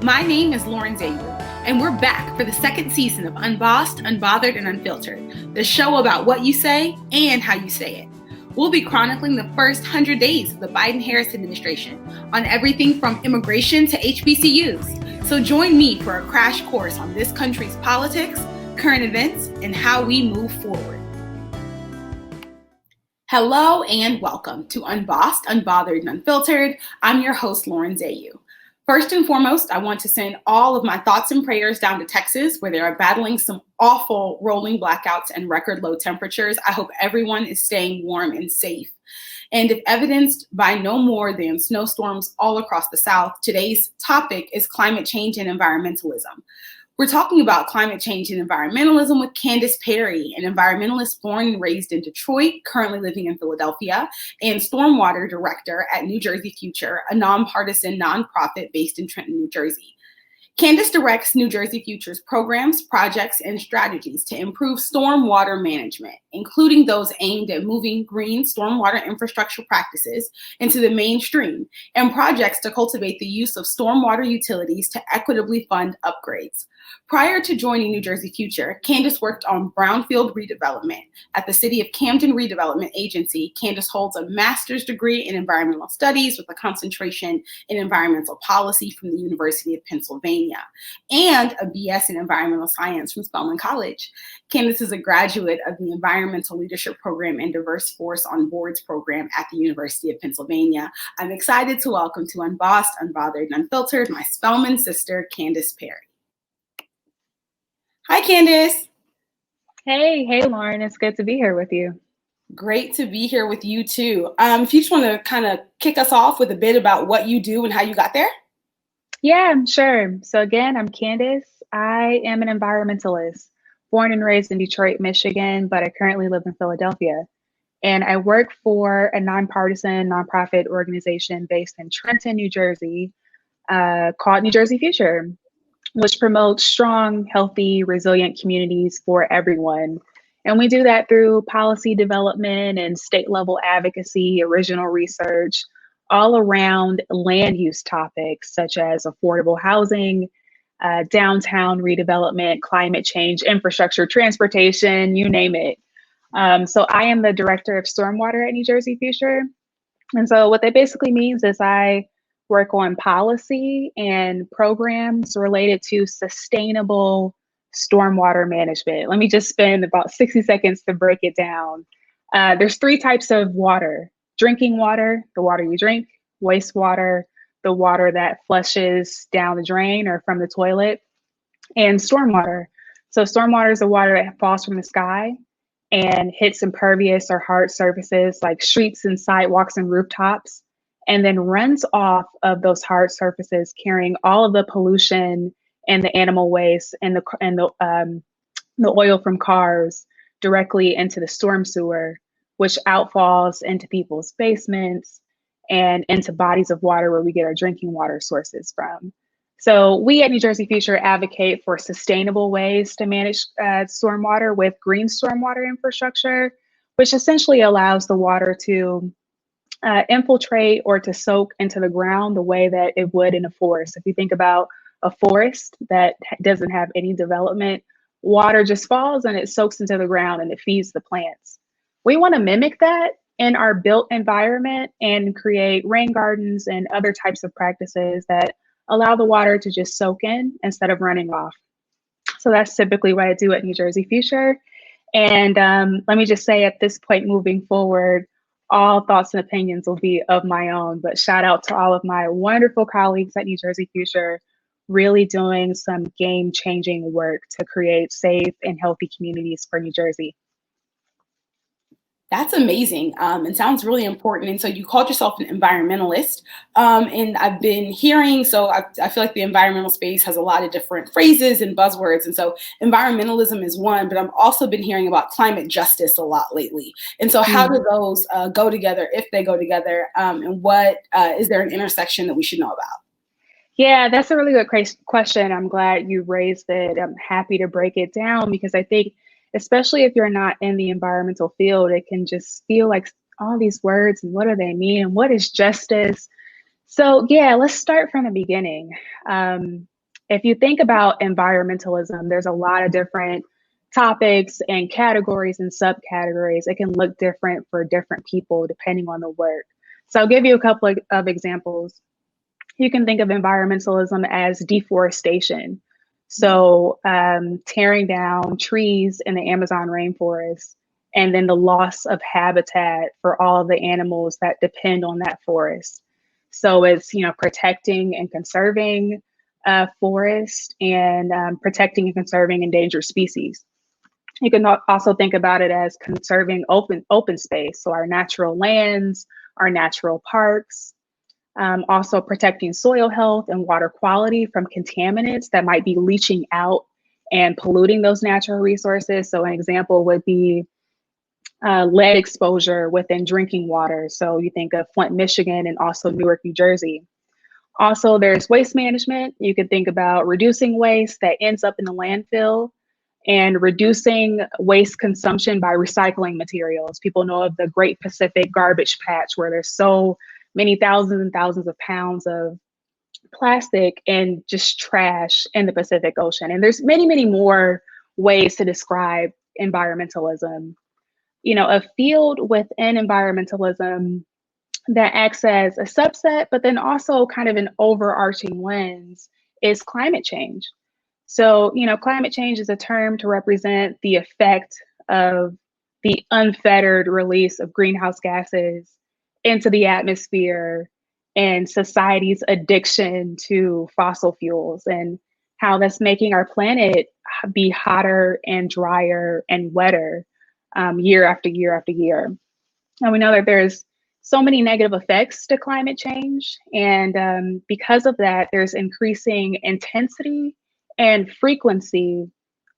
My name is Lauren Zayu, and we're back for the second season of Unbossed, Unbothered, and Unfiltered, the show about what you say and how you say it. We'll be chronicling the first 100 days of the Biden-Harris administration on everything from immigration to HBCUs. So join me for a crash course on this country's politics, current events, and how we move forward. Hello and welcome to Unbossed, Unbothered, and Unfiltered. I'm your host, Lauren Zayu. First and foremost, I want to send all of my thoughts and prayers down to Texas, where they are battling some awful rolling blackouts and record low temperatures. I hope everyone is staying warm and safe. And if evidenced by no more than snowstorms all across the South, today's topic is climate change and environmentalism. We're talking about climate change and environmentalism with Kandyce Perry, an environmentalist born and raised in Detroit, currently living in Philadelphia, and Stormwater Director at New Jersey Future, a nonpartisan nonprofit based in Trenton, New Jersey. Kandyce directs New Jersey Future's programs, projects, and strategies to improve stormwater management, including those aimed at moving green stormwater infrastructure practices into the mainstream, and projects to cultivate the use of stormwater utilities to equitably fund upgrades. Prior to joining New Jersey Future, Kandyce worked on brownfield redevelopment. At the City of Camden Redevelopment Agency, Kandyce holds a master's degree in environmental studies with a concentration in environmental policy from the University of Pennsylvania, and a BS in environmental science from Spelman College. Kandyce is a graduate of the Environmental Leadership Program and DiverseForce on Boards program at the University of Pennsylvania. I'm excited to welcome to Unbossed, Unbothered, and Unfiltered my Spelman sister, Kandyce Perry. Hi, Kandyce. Hey, Lauren. It's good to be here with you. Great to be here with you too. If you just want to kind of kick us off with a bit about what you do and how you got there. Yeah, sure. So again, I'm Kandyce. I am an environmentalist, born and raised in Detroit, Michigan, but I currently live in Philadelphia. And I work for a nonpartisan nonprofit organization based in Trenton, New Jersey, called New Jersey Future, which promotes strong, healthy, resilient communities for everyone. And we do that through policy development and state level advocacy, original research, all around land use topics such as affordable housing, downtown redevelopment, climate change, infrastructure, transportation, you name it. So I am the Director of Stormwater at New Jersey Future. And so what that basically means is I work on policy and programs related to sustainable stormwater management. Let me just spend about 60 seconds to break it down. There's three types of water: drinking water, the water you drink; wastewater, the water that flushes down the drain or from the toilet; and stormwater. So stormwater is the water that falls from the sky and hits impervious or hard surfaces like streets and sidewalks and rooftops, and then runs off of those hard surfaces, carrying all of the pollution and the animal waste and the oil from cars directly into the storm sewer, which outfalls into people's basements and into bodies of water where we get our drinking water sources from. So we at New Jersey Future advocate for sustainable ways to manage stormwater with green stormwater infrastructure, which essentially allows the water to infiltrate or to soak into the ground the way that it would in a forest. If you think about a forest that doesn't have any development, water just falls and it soaks into the ground and it feeds the plants. We want to mimic that in our built environment and create rain gardens and other types of practices that allow the water to just soak in instead of running off. So that's typically what I do at New Jersey Future. And let me just say at this point moving forward, all thoughts and opinions will be of my own, but shout out to all of my wonderful colleagues at New Jersey Future, really doing some game-changing work to create safe and healthy communities for New Jersey. That's amazing and sounds really important. And so you called yourself an environmentalist. And I've been hearing, so I feel like the environmental space has a lot of different phrases and buzzwords. And so environmentalism is one, but I've also been hearing about climate justice a lot lately. And so how do those go together, if they go together? And what is there an intersection that we should know about? Yeah, that's a really good question. I'm glad you raised it. I'm happy to break it down because I think, especially if you're not in the environmental field, it can just feel like all these words and what do they mean and what is justice? So yeah, let's start from the beginning. if you think about environmentalism, there's a lot of different topics and categories and subcategories. It can look different for different people depending on the work. So I'll give you a couple of examples. You can think of environmentalism as deforestation. So tearing down trees in the Amazon rainforest, and then the loss of habitat for all of the animals that depend on that forest. So it's, protecting and conserving forest, and protecting and conserving endangered species. You can also think about it as conserving open space, so our natural lands, our natural parks, also protecting soil health and water quality from contaminants that might be leaching out and polluting those natural resources. So an example would be lead exposure within drinking water. So you think of Flint, Michigan, and also Newark, New Jersey. Also, there's waste management. You could think about reducing waste that ends up in the landfill and reducing waste consumption by recycling materials. People know of the Great Pacific Garbage Patch, where there's so many thousands and thousands of pounds of plastic and just trash in the Pacific Ocean. And there's many, many more ways to describe environmentalism. A field within environmentalism that acts as a subset, but then also kind of an overarching lens, is climate change. So, climate change is a term to represent the effect of the unfettered release of greenhouse gases into the atmosphere and society's addiction to fossil fuels, and how that's making our planet be hotter and drier and wetter year after year after year. And we know that there's so many negative effects to climate change. And because of that, there's increasing intensity and frequency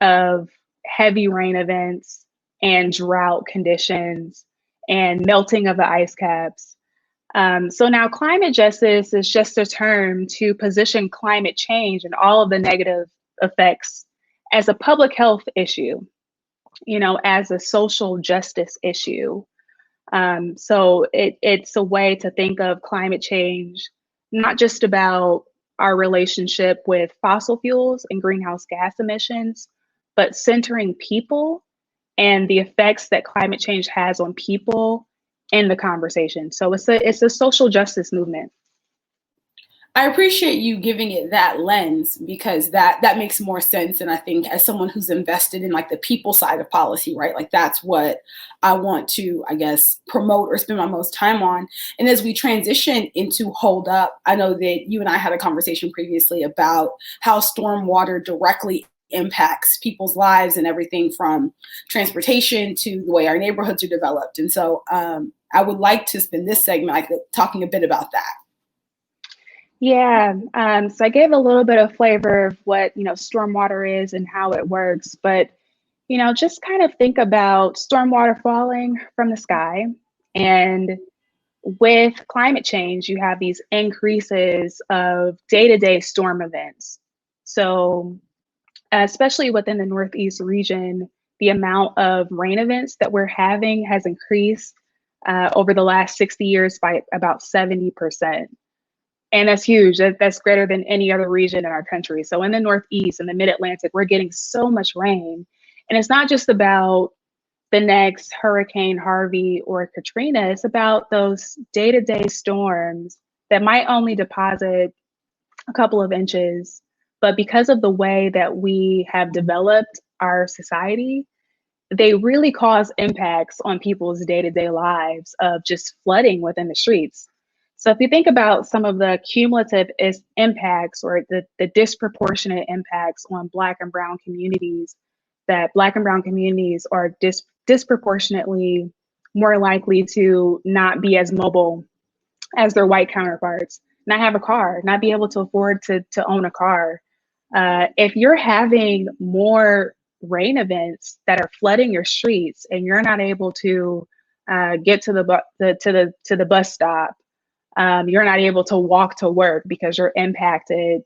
of heavy rain events and drought conditions and melting of the ice caps. So now climate justice is just a term to position climate change and all of the negative effects as a public health issue, as a social justice issue. So it's a way to think of climate change, not just about our relationship with fossil fuels and greenhouse gas emissions, but centering people and the effects that climate change has on people in the conversation. So it's a social justice movement. I appreciate you giving it that lens, because that makes more sense. And I think as someone who's invested in like the people side of policy, right? Like that's what I want to, I guess, promote or spend my most time on. And as we transition into Hold Up, I know that you and I had a conversation previously about how stormwater directly impacts people's lives and everything from transportation to the way our neighborhoods are developed. And so I would like to spend this segment like talking a bit about that. Yeah, so I gave a little bit of flavor of what, stormwater is and how it works, but, just kind of think about stormwater falling from the sky. And with climate change, you have these increases of day-to-day storm events. So especially within the Northeast region, the amount of rain events that we're having has increased over the last 60 years by about 70%. And that's huge. That's greater than any other region in our country. So in the Northeast and the Mid-Atlantic, we're getting so much rain. And it's not just about the next Hurricane Harvey or Katrina. It's about those day-to-day storms that might only deposit a couple of inches. But because of the way that we have developed our society, they really cause impacts on people's day-to-day lives of just flooding within the streets. So if you think about some of the cumulative impacts or the disproportionate impacts on Black and Brown communities, that Black and Brown communities are disproportionately more likely to not be as mobile as their white counterparts, not have a car, not be able to afford to own a car. If you're having more rain events that are flooding your streets and you're not able to get to the bus stop, you're not able to walk to work because you're impacted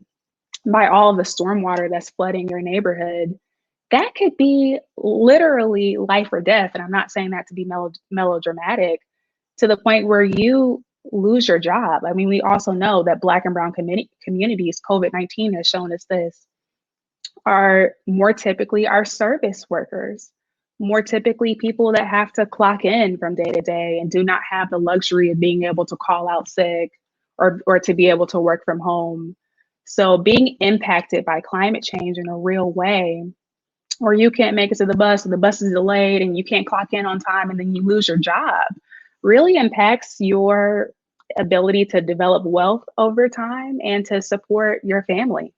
by all of the stormwater that's flooding your neighborhood, that could be literally life or death. And I'm not saying that to be melodramatic, to the point where you lose your job. I mean, we also know that Black and Brown communities, COVID-19 has shown us this, are more typically our service workers, more typically people that have to clock in from day to day and do not have the luxury of being able to call out sick or to be able to work from home. So being impacted by climate change in a real way, or you can't make it to the bus, or the bus is delayed and you can't clock in on time and then you lose your job, really impacts your ability to develop wealth over time and to support your family.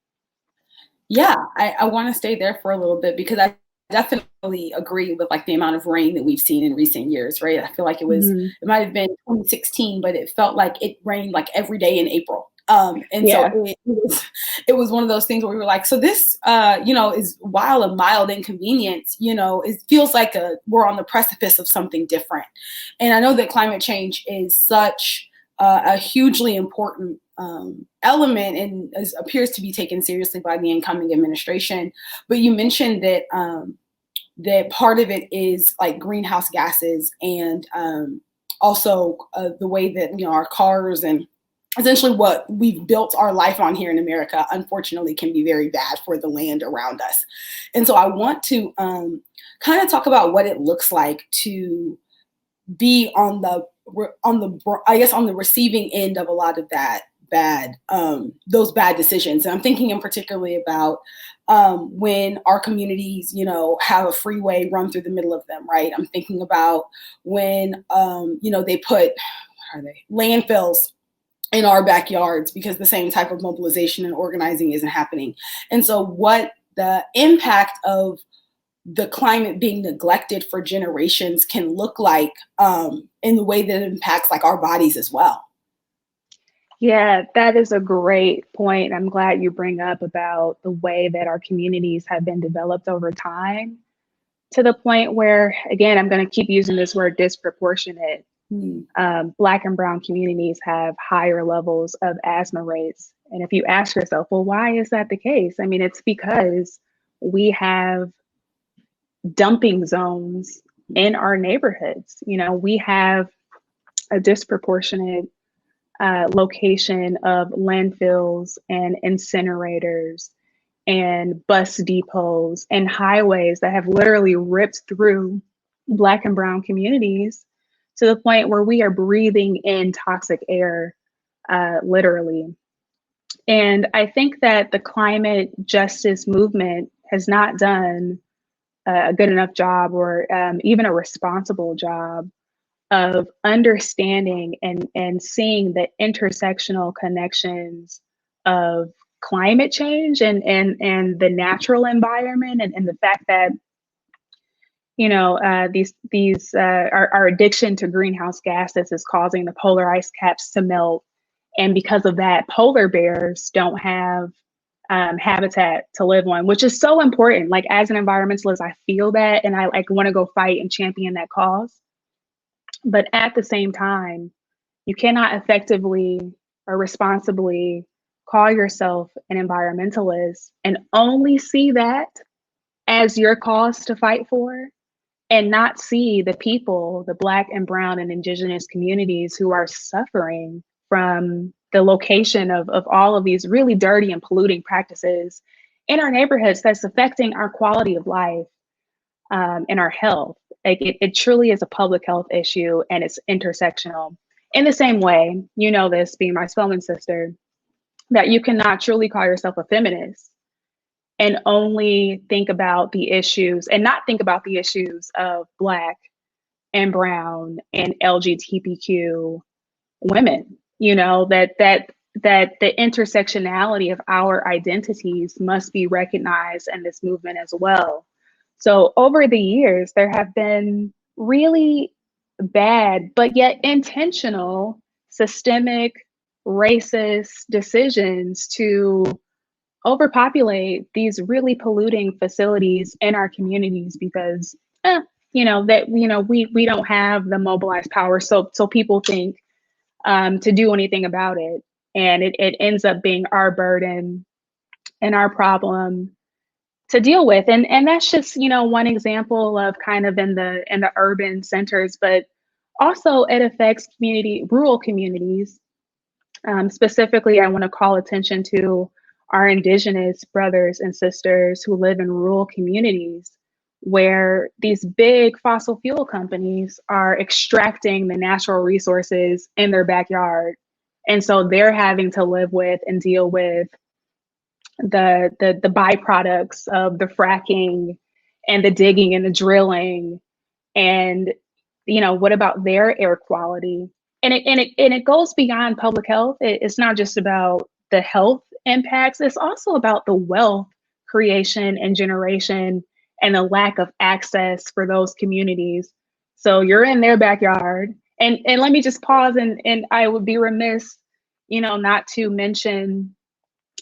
Yeah, I want to stay there for a little bit because I definitely agree with like the amount of rain that we've seen in recent years, right? I feel like it might have been 2016, but it felt like it rained like every day in April. And Yeah. so it was one of those things where we were like, so this, is while a mild inconvenience, it feels like we're on the precipice of something different. And I know that climate change is such a hugely important element and appears to be taken seriously by the incoming administration. But you mentioned that that part of it is like greenhouse gases and also the way that our cars and essentially what we've built our life on here in America, unfortunately, can be very bad for the land around us. And so I want to kind of talk about what it looks like to be on the receiving end of a lot of those bad decisions. And I'm thinking in particularly about when our communities, have a freeway run through the middle of them, right? I'm thinking about when, they put, landfills in our backyards because the same type of mobilization and organizing isn't happening. And so what the impact of the climate being neglected for generations can look like in the way that it impacts like our bodies as well. Yeah, that is a great point. I'm glad you bring up about the way that our communities have been developed over time to the point where, again, I'm going to keep using this word disproportionate. Black and Brown communities have higher levels of asthma rates. And if you ask yourself, well, why is that the case? I mean, it's because we have dumping zones in our neighborhoods. We have a disproportionate location of landfills and incinerators and bus depots and highways that have literally ripped through Black and Brown communities to the point where we are breathing in toxic air, literally. And I think that the climate justice movement has not done a good enough job or even a responsible job of understanding and seeing the intersectional connections of climate change and the natural environment and the fact that our addiction to greenhouse gases is causing the polar ice caps to melt, and because of that, polar bears don't have habitat to live on, which is so important. Like, as an environmentalist, I feel that, and I want to go fight and champion that cause. But at the same time, you cannot effectively or responsibly call yourself an environmentalist and only see that as your cause to fight for, and not see the people, the Black and Brown and Indigenous communities who are suffering from the location of all of these really dirty and polluting practices in our neighborhoods that's affecting our quality of life and our health. Like, it truly is a public health issue, and it's intersectional. In the same way, this being my Spelman sister, that you cannot truly call yourself a feminist and only think about the issues and not think about the issues of Black and Brown and LGBTQ women. That the intersectionality of our identities must be recognized in this movement as well. So over the years, there have been really bad, but yet intentional, systemic, racist decisions to overpopulate these really polluting facilities in our communities because, we don't have the mobilized power. So people think to do anything about it. And it ends up being our burden and our problem to deal with. And that's just, one example of kind of in the urban centers, but Also, it affects rural communities. Specifically, I want to call attention to our Indigenous brothers and sisters who live in rural communities where these big fossil fuel companies are extracting the natural resources in their backyard. And so they're having to live with and deal with the byproducts of the fracking and the digging and the drilling. And what about their air quality? And it goes beyond public health. It's not just about the health impacts. It's also about the wealth creation and generation and the lack of access for those communities. So you're in their backyard. And let me just pause, and I would be remiss, not to mention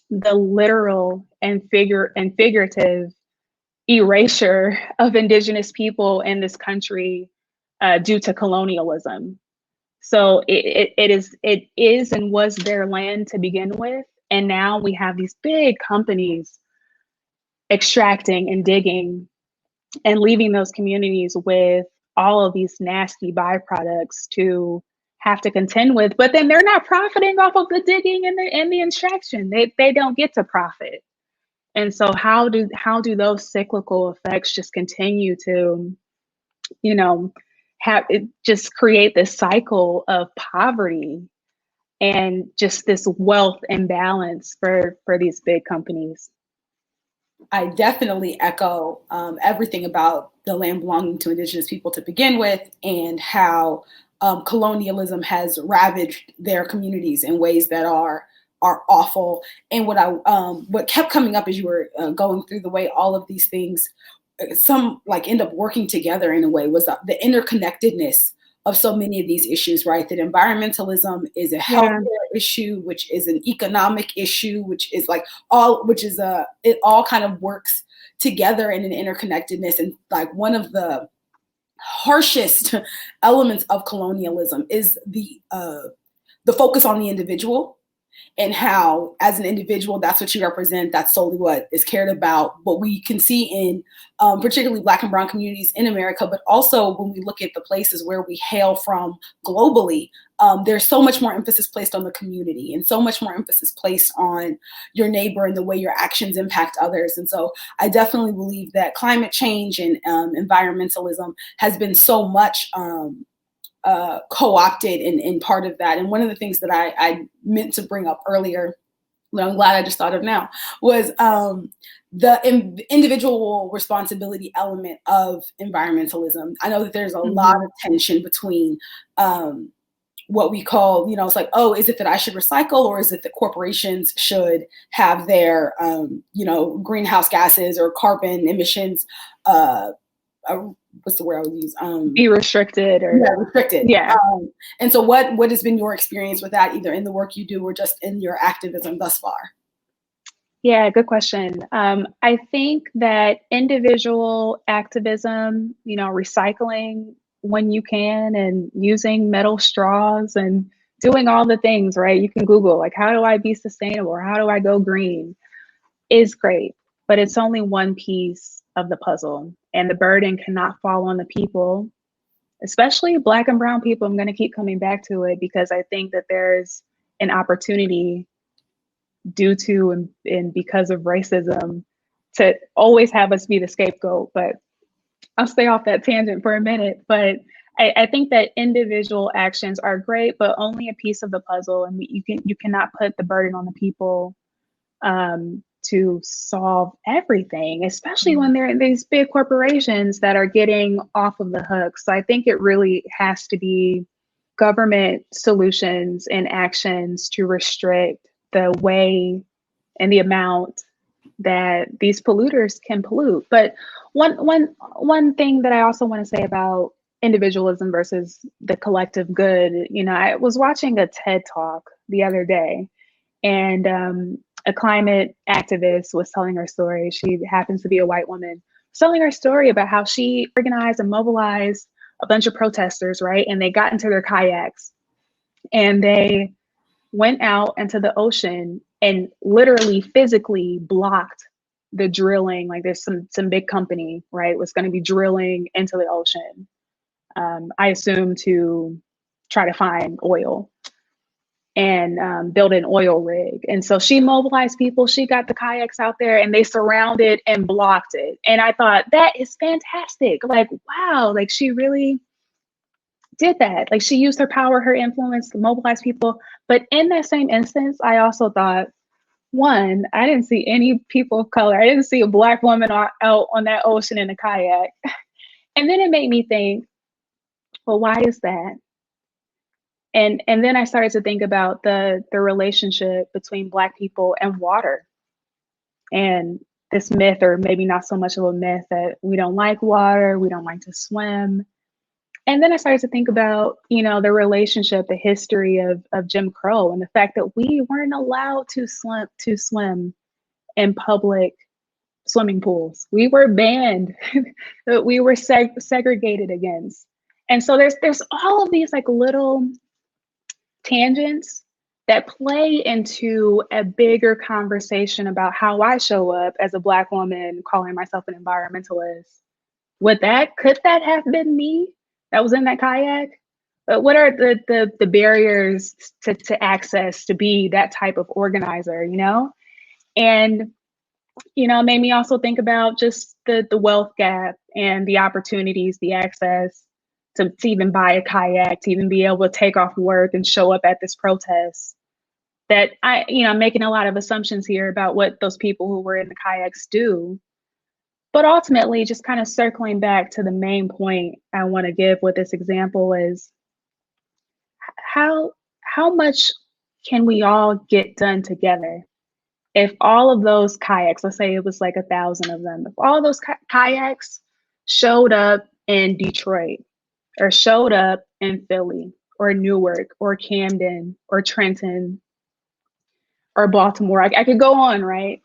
the literal and figurative erasure of Indigenous people in this country due to colonialism. So it is and was their land to begin with, and now we have these big companies extracting and digging and leaving those communities with all of these nasty byproducts to have to contend with. But then they're not profiting off of the digging and the extraction. They don't get to profit. And so how do those cyclical effects just continue to, have it just create this cycle of poverty and just this wealth imbalance for these big companies? I definitely echo everything about the land belonging to Indigenous people to begin with, and how colonialism has ravaged their communities in ways that are awful. And what kept coming up as you were going through the way all of these things, some like end up working together in a way, was the interconnectedness of so many of these issues, right? That environmentalism is a healthcare issue, which is an economic issue, which is it all kind of works together in an interconnectedness. And like one of the harshest elements of colonialism is the focus on the individual, and how, as an individual, that's what you represent. That's solely what is cared about. What we can see in particularly Black and Brown communities in America, but also when we look at the places where we hail from globally, there's so much more emphasis placed on the community, and so much more emphasis placed on your neighbor and the way your actions impact others. And so I definitely believe that climate change and environmentalism has been so much co-opted in part of that. And one of the things that I meant to bring up earlier, that I'm glad I just thought of now, was the individual responsibility element of environmentalism. I know that there's a lot of tension between what we call, it's like, oh, is it that I should recycle, or is it that corporations should have their, greenhouse gases or carbon emissions, what's the word I would use? Be restricted restricted. Yeah. And so what has been your experience with that, either in the work you do or just in your activism thus far? Yeah, good question. I think that individual activism, recycling when you can, and using metal straws and doing all the things, right? You can Google, like, how do I be sustainable, or how do I go green, is great, but it's only one piece of the puzzle, and the burden cannot fall on the people, especially Black and Brown people. I'm going to keep coming back to it because I think that there's an opportunity due to and because of racism to always have us be the scapegoat. But I'll stay off that tangent for a minute. But I think that individual actions are great, but only a piece of the puzzle, and you cannot put the burden on the people to solve everything, especially when they're in these big corporations that are getting off of the hook. So I think it really has to be government solutions and actions to restrict the way and the amount that these polluters can pollute. But one thing that I also want to say about individualism versus the collective good, I was watching a TED Talk the other day, and a climate activist was telling her story. She happens to be a white woman, telling her story about how she organized and mobilized a bunch of protesters, right? And they got into their kayaks and they went out into the ocean and literally physically blocked the drilling. Like, there's some big company, right, was going to be drilling into the ocean. I assume to try to find oil and build an oil rig. And so she mobilized people. She got the kayaks out there and they surrounded and blocked it. And I thought, that is fantastic. Like, wow, like she really did that. Like she used her power, her influence to mobilize people. But in that same instance, I also thought, one, I didn't see any people of color. I didn't see a Black woman out on that ocean in a kayak. And then it made me think, well, why is that? And then I started to think about the relationship between Black people and water, and this myth, or maybe not so much of a myth, that we don't like water, we don't like to swim. And then I started to think about, the relationship, the history of Jim Crow, and the fact that we weren't allowed to swim in public swimming pools. We were banned, we were segregated against. And so there's all of these like little tangents that play into a bigger conversation about how I show up as a Black woman calling myself an environmentalist. Could that have been me that was in that kayak? But what are the barriers to access to be that type of organizer, And it made me also think about just the wealth gap and the opportunities, the access to even buy a kayak, to even be able to take off work and show up at this protest. That I'm making a lot of assumptions here about what those people who were in the kayaks do. But ultimately, just kind of circling back to the main point I want to give with this example is how much can we all get done together? If all of those kayaks, let's say it was like 1,000 of them, if all those kayaks showed up in Detroit, or showed up in Philly, or Newark, or Camden, or Trenton, or Baltimore, I could go on, right?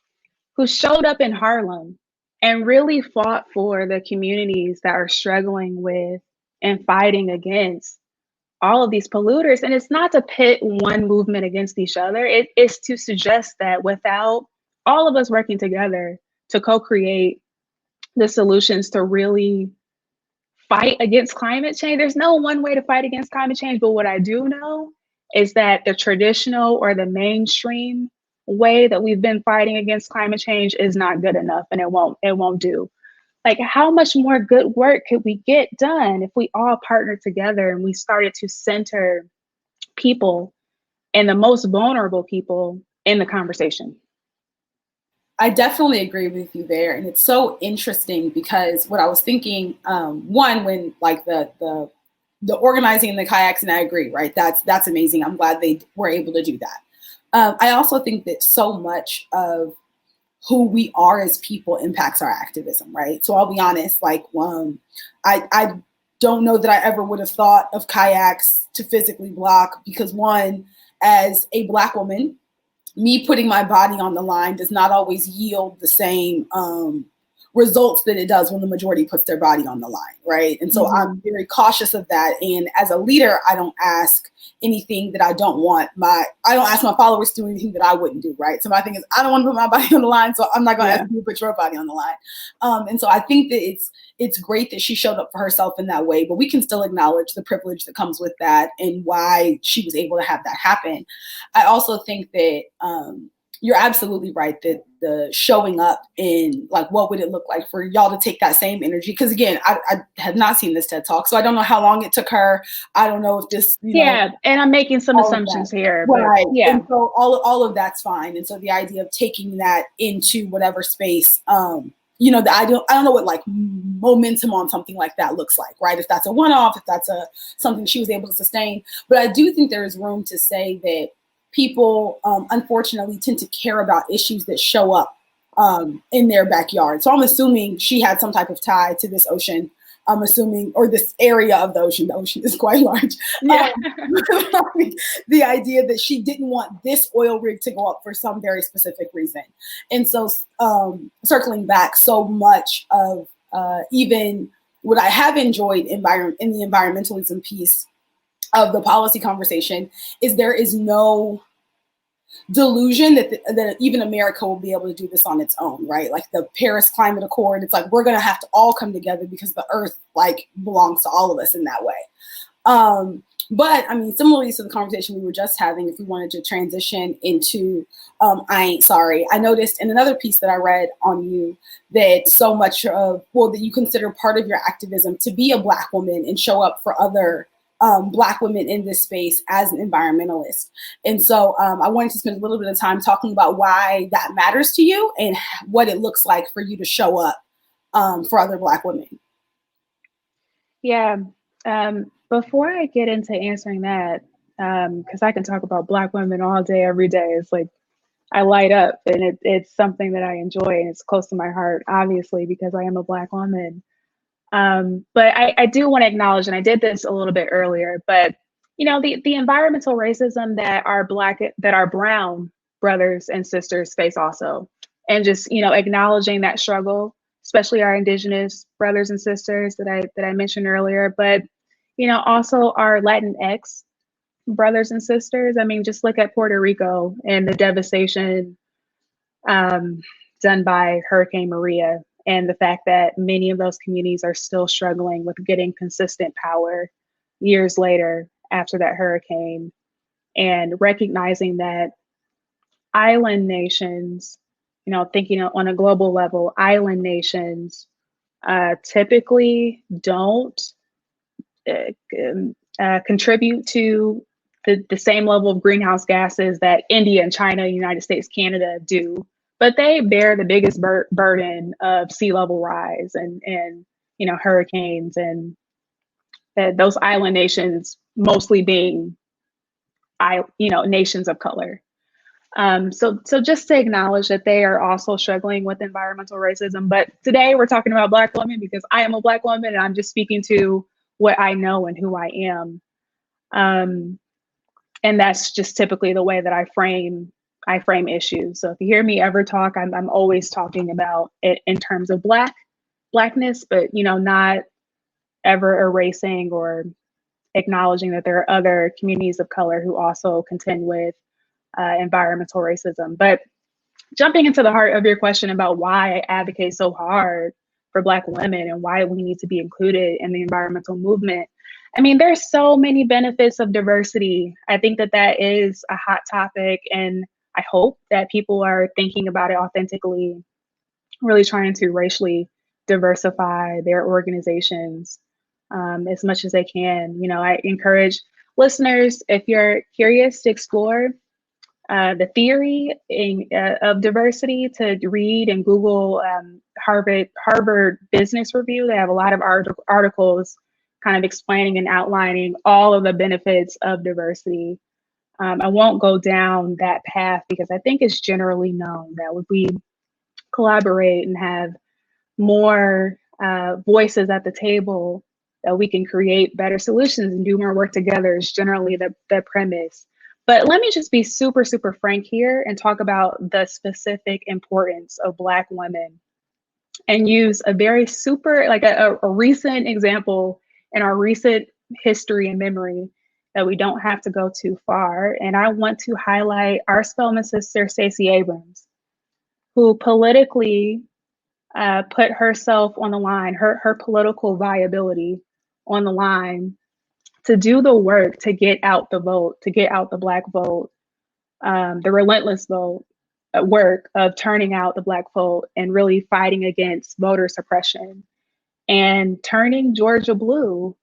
Who showed up in Harlem and really fought for the communities that are struggling with and fighting against all of these polluters. And it's not to pit one movement against each other. It is to suggest that without all of us working together to co-create the solutions to really fight against climate change, there's no one way to fight against climate change. But what I do know is that the traditional or the mainstream way that we've been fighting against climate change is not good enough, and it won't do. Like, how much more good work could we get done if we all partnered together and we started to center people and the most vulnerable people in the conversation? I definitely agree with you there. And it's so interesting because what I was thinking, one, when like the organizing in the kayaks, and I agree, right? That's amazing. I'm glad they were able to do that. I also think that so much of who we are as people impacts our activism, right? So I'll be honest, like, I don't know that I ever would have thought of kayaks to physically block, because one, as a Black woman, me putting my body on the line does not always yield the same results that it does when the majority puts their body on the line, right? And so I'm very cautious of that. And as a leader, I don't ask anything that I don't want. I don't ask my followers to do anything that I wouldn't do, right? So my thing is, I don't want to put my body on the line, so I'm not going to ask you to put your body on the line. And so I think that it's great that she showed up for herself in that way, but we can still acknowledge the privilege that comes with that and why she was able to have that happen. I also think that you're absolutely right that the showing up in, like, what would it look like for y'all to take that same energy? Because again, I have not seen this TED Talk, so I don't know how long it took her. I don't know if this, and I'm making some assumptions here, but right? And so all of that's fine. And so the idea of taking that into whatever space, I don't know what like momentum on something like that looks like, right? If that's a one-off, if that's something she was able to sustain. But I do think there is room to say that people, unfortunately, tend to care about issues that show up in their backyard. So I'm assuming she had some type of tie to this ocean. I'm assuming, or this area of the ocean. The ocean is quite large. Yeah. The idea that she didn't want this oil rig to go up for some very specific reason. And so circling back, so much of even what I have enjoyed in the environmentalism piece of the policy conversation is there is no delusion that even America will be able to do this on its own, right? Like the Paris Climate Accord, it's like we're gonna have to all come together because the earth like belongs to all of us in that way. But I mean, similarly to the conversation we were just having, if we wanted to transition into I Ain't Sorry, I noticed in another piece that I read on you that so much of, well, that you consider part of your activism to be a Black woman and show up for other Black women in this space as an environmentalist. And so I wanted to spend a little bit of time talking about why that matters to you and what it looks like for you to show up for other Black women. Yeah. Before I get into answering that, because I can talk about Black women all day, every day. It's like I light up, and it's something that I enjoy, and it's close to my heart, obviously, because I am a Black woman. But I do want to acknowledge, and I did this a little bit earlier, but the environmental racism that our brown brothers and sisters face also, and just acknowledging that struggle, especially our Indigenous brothers and sisters that I mentioned earlier, but also our Latinx brothers and sisters. I mean, just look at Puerto Rico and the devastation done by Hurricane Maria, and the fact that many of those communities are still struggling with getting consistent power years later after that hurricane, and recognizing that island nations, thinking on a global level, island nations typically don't contribute to the same level of greenhouse gases that India and China, United States, Canada do, but they bear the biggest burden of sea level rise and hurricanes, and those island nations mostly being nations of color. So just to acknowledge that they are also struggling with environmental racism. But today we're talking about Black women because I am a Black woman, and I'm just speaking to what I know and who I am. And that's just typically the way that I frame issues. So if you hear me ever talk, I'm always talking about it in terms of Blackness, but not ever erasing or acknowledging that there are other communities of color who also contend with environmental racism. But jumping into the heart of your question about why I advocate so hard for Black women and why we need to be included in the environmental movement, I mean, there's so many benefits of diversity. I think that is a hot topic, and I hope that people are thinking about it authentically, really trying to racially diversify their organizations as much as they can. I encourage listeners, if you're curious to explore the theory of diversity, to read and Google Harvard Business Review. They have a lot of articles kind of explaining and outlining all of the benefits of diversity. I won't go down that path because I think it's generally known that if we collaborate and have more voices at the table, that we can create better solutions and do more work together is generally the premise. But let me just be super, super frank here and talk about the specific importance of Black women and use a very super, like a recent example in our recent history and memory that we don't have to go too far. And I want to highlight our Spelman sister, Stacey Abrams, who politically put herself on the line, her political viability on the line to do the work to get out the vote, to get out the Black vote, the relentless work of turning out the Black vote and really fighting against voter suppression and turning Georgia blue,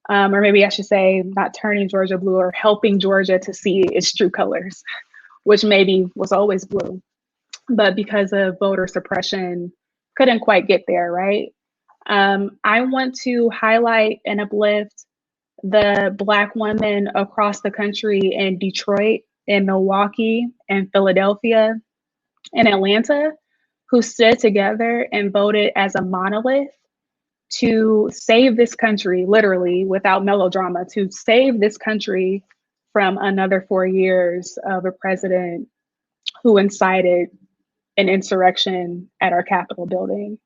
or maybe I should say not turning Georgia blue, or helping Georgia to see its true colors, which maybe was always blue, but because of voter suppression, couldn't quite get there, right? I want to highlight and uplift the Black women across the country in Detroit, in Milwaukee, and Philadelphia, and Atlanta, who stood together and voted as a monolith to save this country, literally without melodrama, to save this country from another 4 years of a president who incited an insurrection at our Capitol building.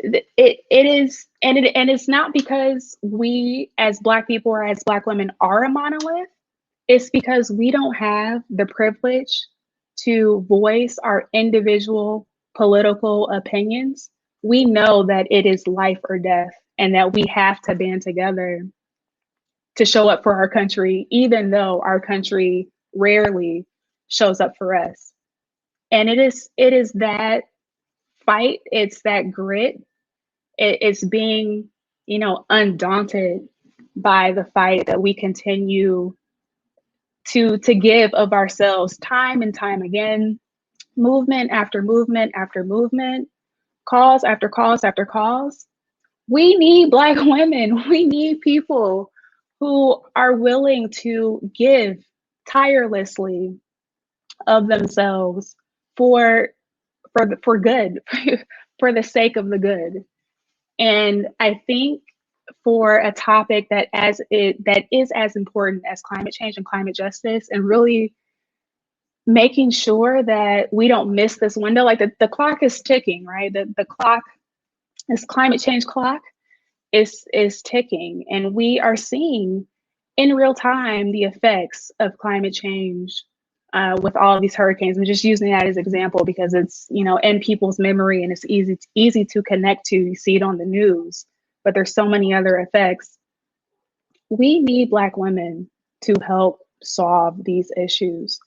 It's not because we as Black people or as Black women are a monolith. It's because we don't have the privilege to voice our individual political opinions. We know that it is life or death and that we have to band together to show up for our country, even though our country rarely shows up for us. And it is that fight, it's that grit, it's being, undaunted by the fight that we continue to give of ourselves time and time again, movement after movement after movement, cause after cause after cause. We need Black women. We need people who are willing to give tirelessly of themselves for good, for the sake of the good. And I think for a topic that is as important as climate change and climate justice, and really making sure that we don't miss this window, like the clock is ticking, right? The clock, this climate change clock is ticking, and we are seeing in real time the effects of climate change with all of these hurricanes. I'm just using that as an example because it's, in people's memory and it's easy to connect to. You see it on the news, but there's so many other effects. We need Black women to help solve these issues,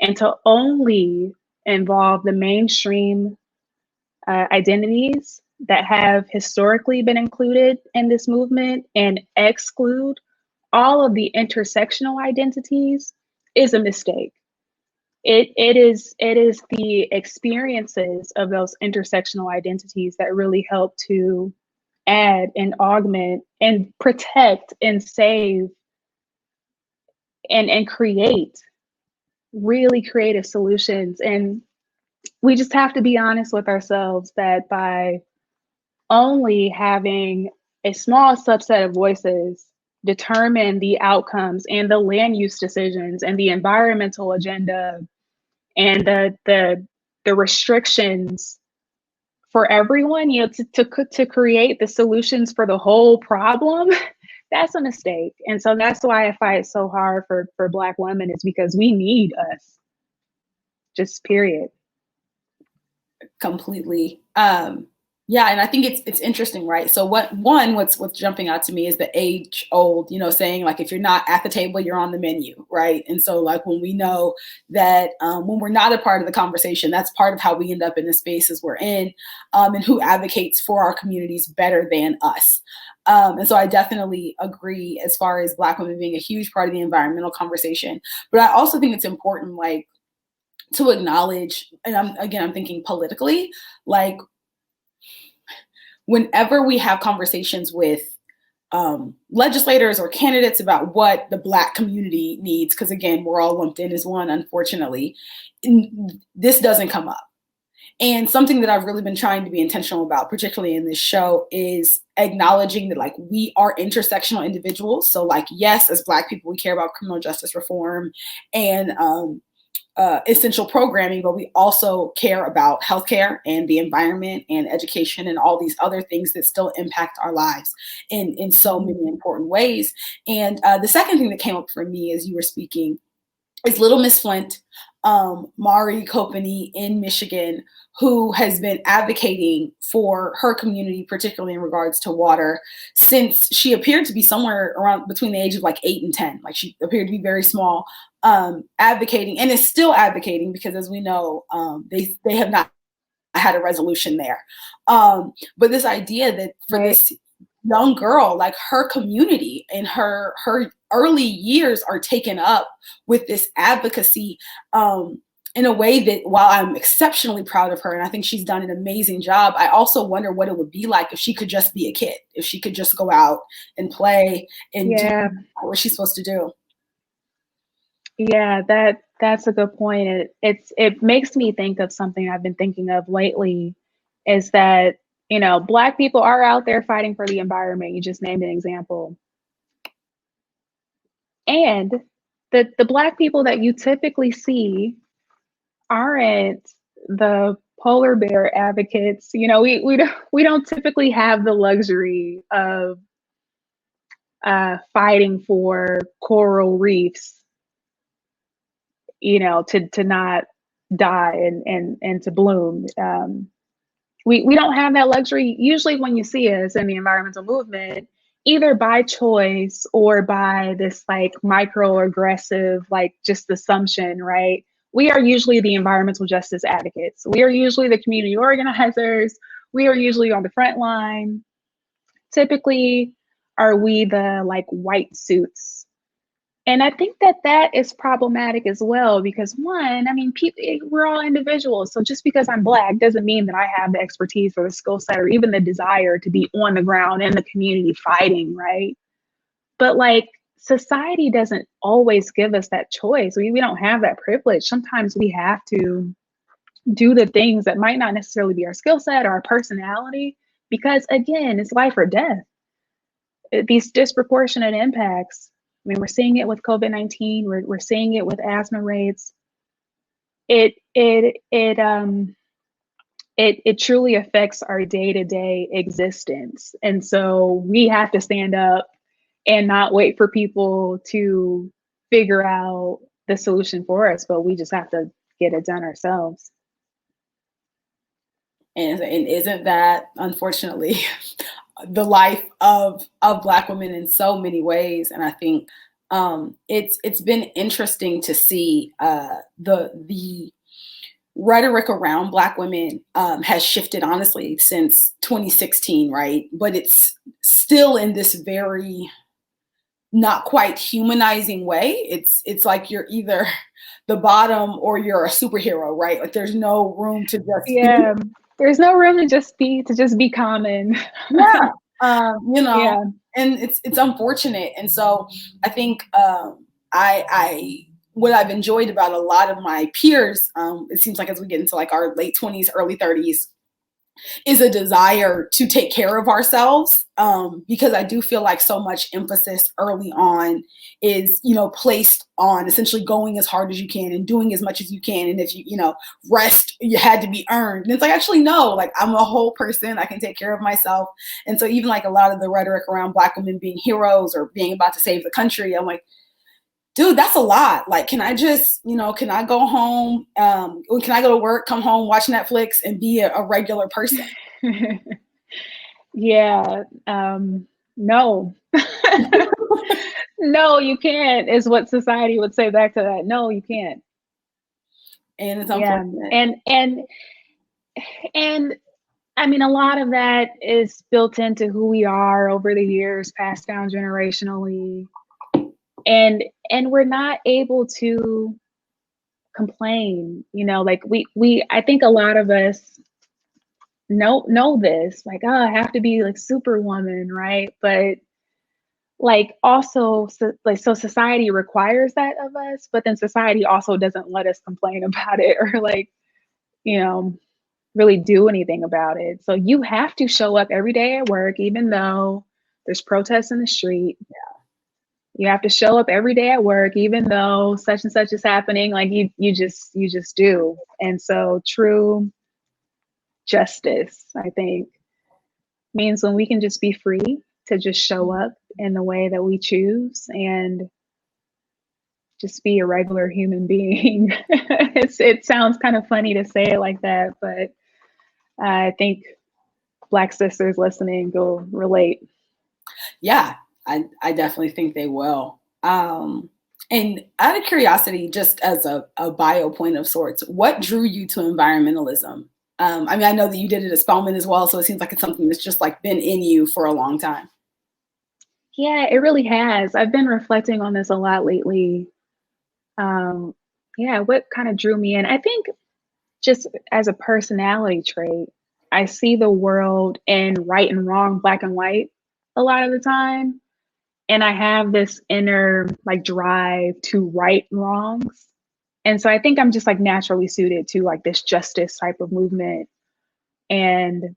and to only involve the mainstream identities that have historically been included in this movement and exclude all of the intersectional identities is a mistake. It is the experiences of those intersectional identities that really help to add and augment and protect and save and create really creative solutions. And we just have to be honest with ourselves that by only having a small subset of voices determine the outcomes and the land use decisions and the environmental agenda and the restrictions for everyone, to create the solutions for the whole problem, that's a mistake. And so that's why I fight so hard for Black women, is because we need us. Just period. Completely. Yeah, and I think it's interesting, right? So what's jumping out to me is the age old, saying like, if you're not at the table, you're on the menu, right? And so like when we know that when we're not a part of the conversation, that's part of how we end up in the spaces we're in, and who advocates for our communities better than us. And so I definitely agree as far as Black women being a huge part of the environmental conversation. But I also think it's important, like, to acknowledge, and I'm thinking politically, like, whenever we have conversations with legislators or candidates about what the Black community needs, because again, we're all lumped in as one, unfortunately, this doesn't come up. And something that I've really been trying to be intentional about, particularly in this show, is acknowledging that, like, we are intersectional individuals. So like, yes, as Black people, we care about criminal justice reform and essential programming, but we also care about healthcare and the environment and education and all these other things that still impact our lives in so many important ways. And the second thing that came up for me as you were speaking is Little Miss Flint, Mari Kopany in Michigan, who has been advocating for her community, particularly in regards to water, since she appeared to be somewhere around between the age of like 8 and 10. Like, she appeared to be very small, advocating, and is still advocating, because as we know, they have not had a resolution there. But this idea that for this young girl, like, her community and her early years are taken up with this advocacy, in a way that, while I'm exceptionally proud of her, and I think she's done an amazing job, I also wonder what it would be like if she could just be a kid, if she could just go out and play and do what she's supposed to do. Yeah, that's a good point. It makes me think of something I've been thinking of lately, is that, Black people are out there fighting for the environment. You just named an example. And the Black people that you typically see aren't the polar bear advocates. We don't typically have the luxury of fighting for coral reefs to not die and to bloom. We don't have that luxury. Usually when you see us in the environmental movement, either by choice or by this like microaggressive, like just assumption, right? We are usually the environmental justice advocates. We are usually the community organizers. We are usually on the front line. Typically, are we the like white suits? And I think that is problematic as well, because one, I mean, we're all individuals. So just because I'm Black doesn't mean that I have the expertise or the skill set or even the desire to be on the ground in the community fighting, right? But like society doesn't always give us that choice. We don't have that privilege. Sometimes we have to do the things that might not necessarily be our skill set or our personality, because again, it's life or death. These disproportionate impacts. I mean, we're seeing it with COVID-19. We're seeing it with asthma rates. It truly affects our day-to-day existence, and so we have to stand up and not wait for people to figure out the solution for us, but we just have to get it done ourselves. And isn't that unfortunately the life of Black women in so many ways? And I think it's been interesting to see the rhetoric around Black women has shifted honestly since 2016, right? But it's still in this very not quite humanizing way. It's like you're either the bottom or you're a superhero, right? Like there's no room to just there's no room to just be common. Yeah. And it's unfortunate. And so I think I what I've enjoyed about a lot of my peers, it seems like as we get into like our late 20s, early 30s, is a desire to take care of ourselves, because I do feel like so much emphasis early on is, placed on essentially going as hard as you can and doing as much as you can. And if rest, you had to be earned. And it's like, actually, no, like I'm a whole person. I can take care of myself. And so even like a lot of the rhetoric around Black women being heroes or being about to save the country, I'm like, dude, that's a lot. Like, can I just, can I go home? Can I go to work, come home, watch Netflix and be a regular person? Yeah. No. No, you can't, is what society would say back to that. No, you can't. And it's unfortunate. And I mean, a lot of that is built into who we are over the years, passed down generationally. And we're not able to complain, like I think a lot of us know this, like, oh, I have to be like superwoman, right? But like also so society requires that of us, but then society also doesn't let us complain about it or like, really do anything about it. So you have to show up every day at work, even though there's protests in the street. Yeah. You have to show up every day at work, even though such and such is happening. Like you just do. And so true justice, I think, means when we can just be free to just show up in the way that we choose and just be a regular human being. It sounds kind of funny to say it like that, but I think Black sisters listening will relate. Yeah, I definitely think they will. And out of curiosity, just as a bio point of sorts, what drew you to environmentalism? I mean, I know that you did it at Spelman as well, so it seems like it's something that's just like been in you for a long time. Yeah, it really has. I've been reflecting on this a lot lately. What kind of drew me in? I think just as a personality trait, I see the world in right and wrong, black and white a lot of the time. And I have this inner like drive to right wrongs. And so I think I'm just like naturally suited to like this justice type of movement. And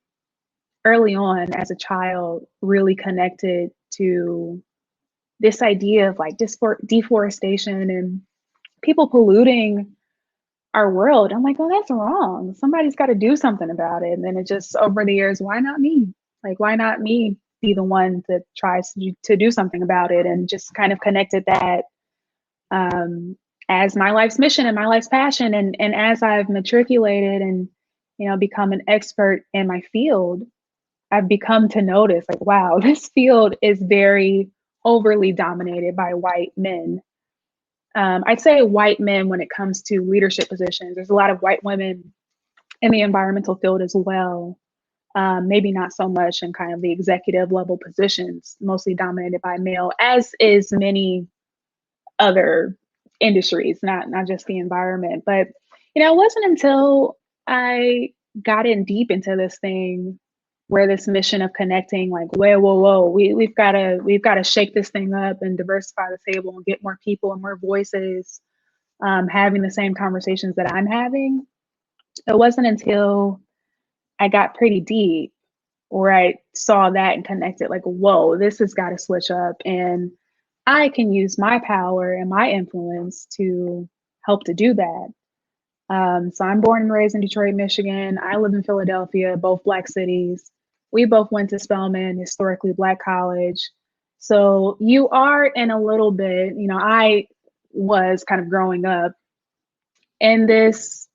early on as a child, really connected to this idea of like deforestation and people polluting our world. I'm like, oh, that's wrong. Somebody's got to do something about it. And then it just over the years, why not me? Like, why not me be the one that tries to do something about it? And just kind of connected that as my life's mission and my life's passion. And as I've matriculated and, become an expert in my field, I've become to notice like, wow, this field is very overly dominated by white men. I'd say white men when it comes to leadership positions. There's a lot of white women in the environmental field as well. Maybe not so much in kind of the executive level positions, mostly dominated by male, as is many other industries, not just the environment. But it wasn't until I got in deep into this thing where this mission of connecting, like, whoa, we've got to shake this thing up and diversify the table and get more people and more voices having the same conversations that I'm having. It wasn't until I got pretty deep where I saw that and connected, like, whoa, this has got to switch up. And I can use my power and my influence to help to do that. So I'm born and raised in Detroit, Michigan. I live in Philadelphia, both Black cities. We both went to Spelman, historically Black college. So you are in a little bit, I was kind of growing up in this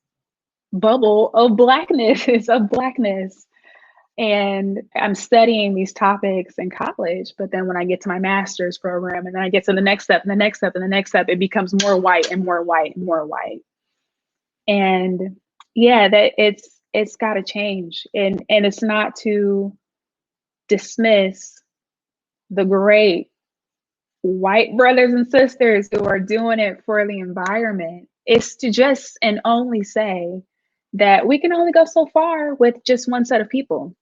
bubble of Blackness. And I'm studying these topics in college, but then when I get to my master's program and then I get to the next step and the next step and the next step, it becomes more white and more white and more white. And yeah, that it's got to change. And it's not to dismiss the great white brothers and sisters who are doing it for the environment. It's to just and only say that we can only go so far with just one set of people.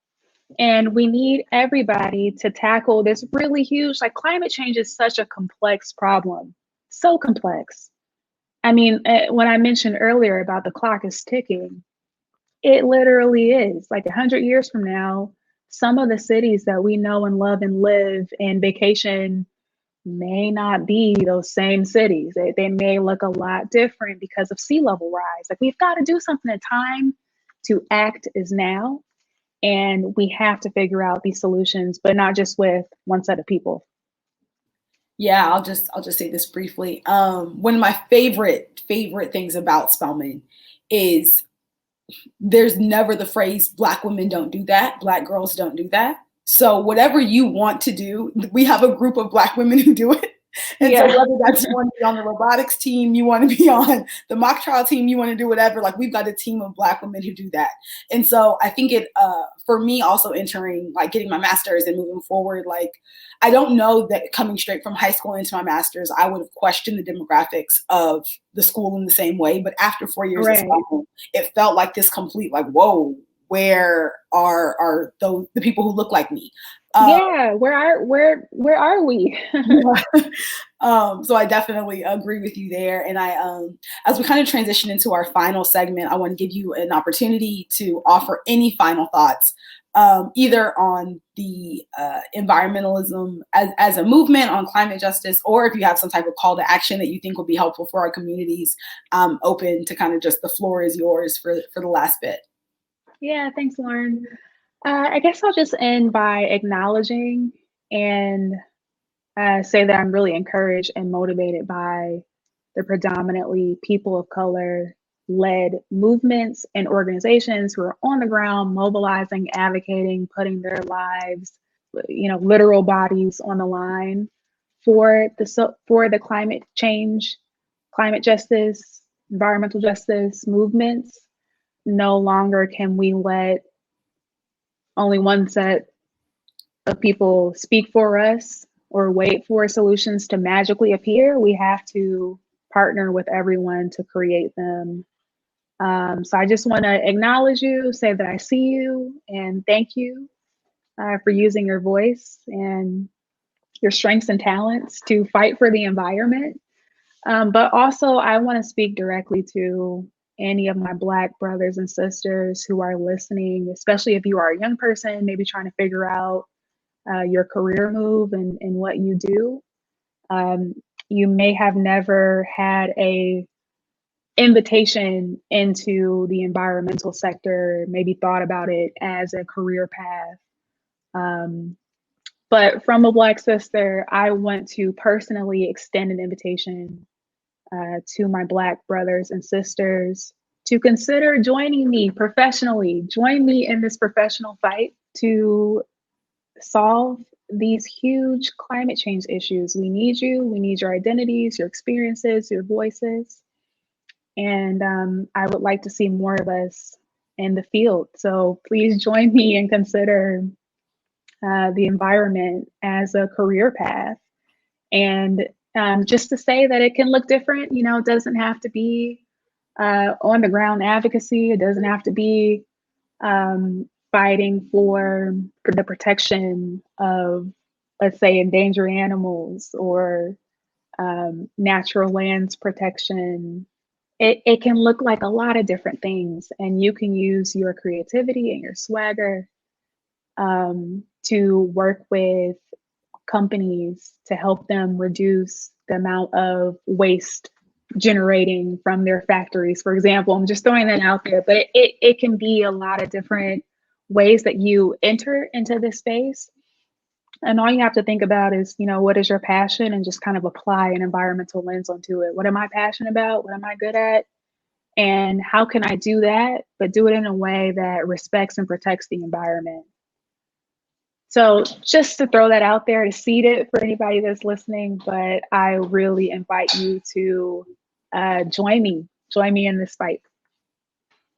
And we need everybody to tackle this really huge, like climate change is such a complex problem, so complex. I mean, when I mentioned earlier about the clock is ticking, it literally is. Like 100 years from now, some of the cities that we know and love and live and vacation may not be those same cities. They may look a lot different because of sea level rise. Like we've got to do something. The time to act is now. And we have to figure out these solutions, but not just with one set of people. Yeah, I'll just say this briefly. One of my favorite things about Spelman is there's never the phrase Black women don't do that, Black girls don't do that. So whatever you want to do, we have a group of Black women who do it. And so whether that's you want to be on the robotics team, you want to be on the mock trial team, you want to do whatever, like we've got a team of Black women who do that. And so I think it, for me also entering, like getting my master's and moving forward, like I don't know that coming straight from high school into my master's, I would have questioned the demographics of the school in the same way. But after 4 years of school, it felt like this complete, like, whoa, where are the people who look like me? Where are we? So I definitely agree with you there. And I, as we kind of transition into our final segment, I want to give you an opportunity to offer any final thoughts, either on the environmentalism as a movement, on climate justice, or if you have some type of call to action that you think will be helpful for our communities. Open to kind of just the floor is yours for the last bit. Yeah, thanks, Lauren. I guess I'll just end by acknowledging and say that I'm really encouraged and motivated by the predominantly people of color led movements and organizations who are on the ground, mobilizing, advocating, putting their lives, literal bodies on the line for the climate change, climate justice, environmental justice movements. No longer can we let only one set of people speak for us or wait for solutions to magically appear. We have to partner with everyone to create them. So I just want to acknowledge you, say that I see you, and thank you for using your voice and your strengths and talents to fight for the environment. But also, I want to speak directly to any of my Black brothers and sisters who are listening, especially if you are a young person, maybe trying to figure out your career move and what you do. You may have never had a invitation into the environmental sector, maybe thought about it as a career path. But from a Black sister, I want to personally extend an invitation to my Black brothers and sisters to consider joining me professionally. Join me in this professional fight to solve these huge climate change issues. We need you. We need your identities, your experiences, your voices. And I would like to see more of us in the field. So please join me and consider the environment as a career path. And just to say that it can look different, it doesn't have to be on the ground advocacy. It doesn't have to be fighting for the protection of, let's say, endangered animals or natural lands protection. It can look like a lot of different things, and you can use your creativity and your swagger to work with companies to help them reduce the amount of waste generating from their factories. For example, I'm just throwing that out there, but it can be a lot of different ways that you enter into this space. And all you have to think about is, what is your passion, and just kind of apply an environmental lens onto it. What am I passionate about? What am I good at? And how can I do that, but do it in a way that respects and protects the environment? So just to throw that out there, to seed it for anybody that's listening, but I really invite you to join me in this fight.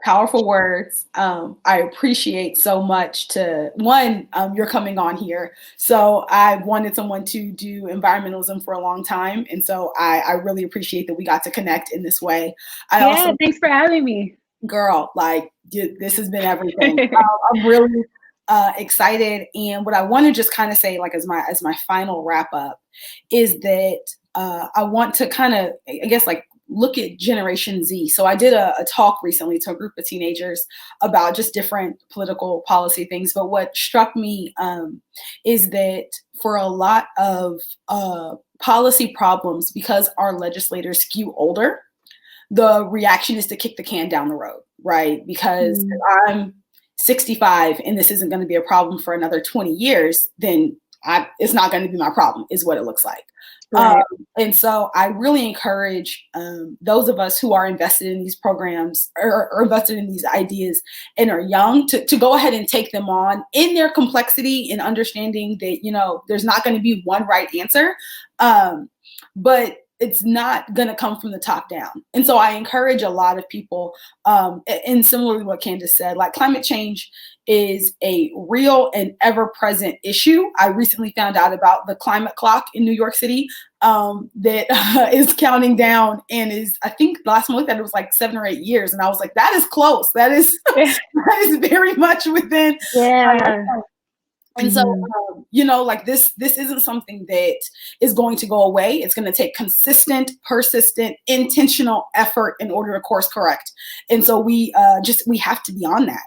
Powerful words. I appreciate so much you're coming on here. So I wanted someone to do environmentalism for a long time. And so I really appreciate that we got to connect in this way. Thanks for having me. Girl, this has been everything. I'm really excited. And what I want to just kind of say, as my final wrap up, is that I want to kind of, look at Generation Z. So I did a talk recently to a group of teenagers about just different political policy things. But what struck me is that for a lot of policy problems, because our legislators skew older, the reaction is to kick the can down the road, right? Because if I'm 65 and this isn't going to be a problem for another 20 years, then it's not going to be my problem, is what it looks like. Right. And so I really encourage those of us who are invested in these programs or invested in these ideas and are young to go ahead and take them on in their complexity and understanding that, there's not going to be one right answer, but it's not going to come from the top down. And so I encourage a lot of people, and similarly to what Kandyce said, climate change is a real and ever-present issue. I recently found out about the climate clock in New York City that is counting down and I think last month that it was 7 or 8 years. And I was like, that is close. That is very much within. Yeah. And so, this isn't something that is going to go away. It's going to take consistent, persistent, intentional effort in order to course correct. And so we have to be on that.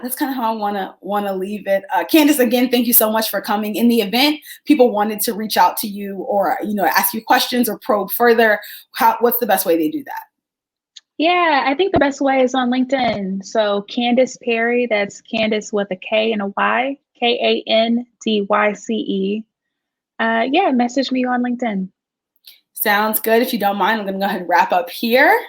That's kind of how I want to leave it. Kandyce, again, thank you so much for coming. In the event people wanted to reach out to you or, ask you questions or probe further, what's the best way they do that? Yeah, I think the best way is on LinkedIn. So Kandyce Perry, that's Kandyce with a K and a Y, Kandyce. Message me on LinkedIn. Sounds good. If you don't mind, I'm going to go ahead and wrap up here.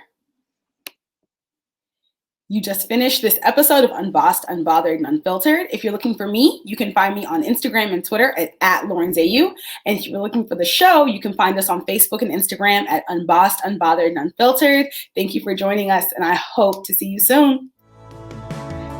You just finished this episode of Unbossed, Unbothered, and Unfiltered. If you're looking for me, you can find me on Instagram and Twitter at LaurenZayu. And if you're looking for the show, you can find us on Facebook and Instagram at Unbossed, Unbothered, and Unfiltered. Thank you for joining us, and I hope to see you soon.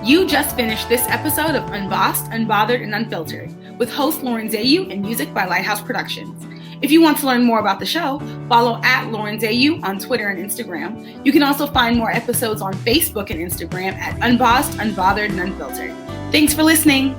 You just finished this episode of Unbossed, Unbothered, and Unfiltered with host Lauren Zayu and music by Lighthouse Productions. If you want to learn more about the show, follow at Lauren Zayu on Twitter and Instagram. You can also find more episodes on Facebook and Instagram at Unbossed, Unbothered, and Unfiltered. Thanks for listening.